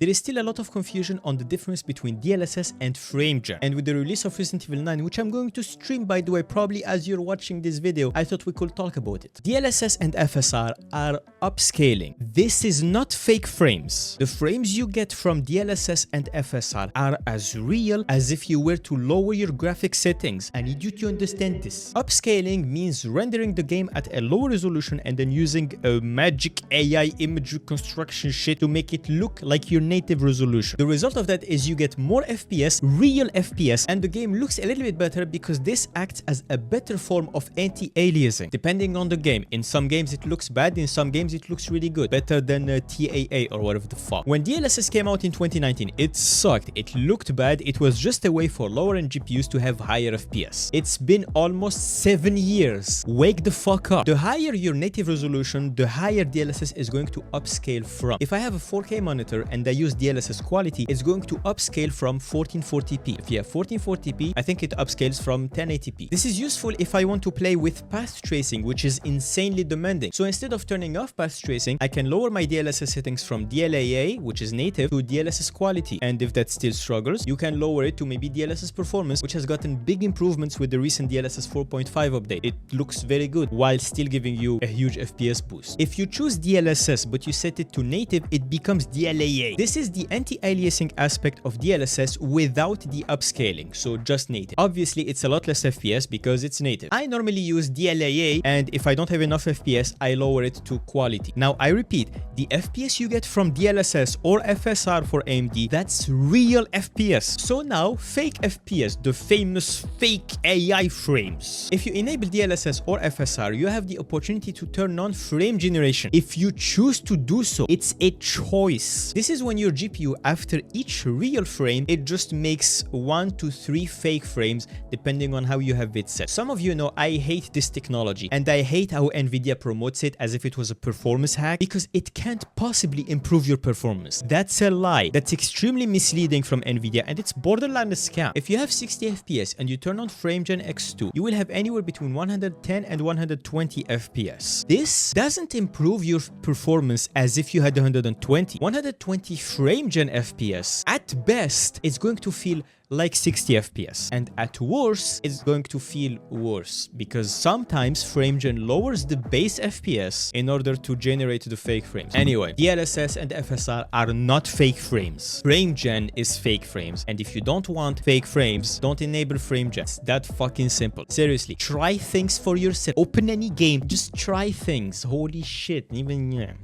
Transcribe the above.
There is still a lot of confusion on the difference between DLSS and FrameGen. And with the release of Resident Evil 9, which I'm going to stream by the way, probably as you're watching this video, I thought we could talk about it. DLSS and FSR are upscaling. This is not fake frames. The frames you get from DLSS and FSR are as real as if you were to lower your graphic settings. I need you to understand this. Upscaling means rendering the game at a lower resolution and then using a magic AI image reconstruction shit to make it look like your native resolution. The result of that is you get more FPS, real FPS, and the game looks a little bit better because this acts as a better form of anti-aliasing. Depending on the game, in some games it looks bad, in some games it looks really good, better than TAA or whatever the fuck. When DLSS came out in 2019, it sucked, it looked bad, it was just a way for lower-end GPUs to have higher FPS. It's been almost 7 years. Wake the fuck up. The higher your native resolution, the higher DLSS is going to upscale from. If I have a 4K monitor and I use DLSS quality, it's going to upscale from 1440p. If you have 1440p, I think it upscales from 1080p. This is useful if I want to play with path tracing, which is insanely demanding. So instead of turning off path tracing, I can lower my DLSS settings from DLAA, which is native, to DLSS quality. And if that still struggles, you can lower it to maybe DLSS performance, which has gotten big improvements with the recent DLSS 4.5 update. It looks very good while still giving you a huge FPS boost. If you choose DLSS but you set it to native, it becomes DLAA. This is the anti-aliasing aspect of DLSS without the upscaling, so just native. Obviously, it's a lot less FPS because it's native. I normally use DLAA, and if I don't have enough FPS, I lower it to quality. Now, I repeat, the FPS you get from DLSS or FSR for AMD, that's real FPS. So now, fake FPS, the famous fake AI frames. If you enable DLSS or FSR, you have the opportunity to turn on frame generation. If you choose to do so, it's a choice. This is when your GPU, after each real frame, it just makes 1 to 3 fake frames depending on how you have it set. Some of you know I hate this technology, and I hate how Nvidia promotes it as if it was a performance hack, because it can't possibly improve your performance. That's a lie. That's extremely misleading from Nvidia, and it's borderline a scam. If you have 60 FPS and you turn on FrameGen X2, you will have anywhere between 110 and 120 FPS. This doesn't improve your performance as if you had 120. 120 FrameGen FPS, at best, it's going to feel like 60 FPS, and at worst, it's going to feel worse because sometimes FrameGen lowers the base FPS in order to generate the fake frames. Anyway, DLSS and FSR are not fake frames. FrameGen is fake frames, and if you don't want fake frames, don't enable FrameGen. It's that fucking simple. Seriously, try things for yourself. Open any game, just try things. Holy shit, even yeah.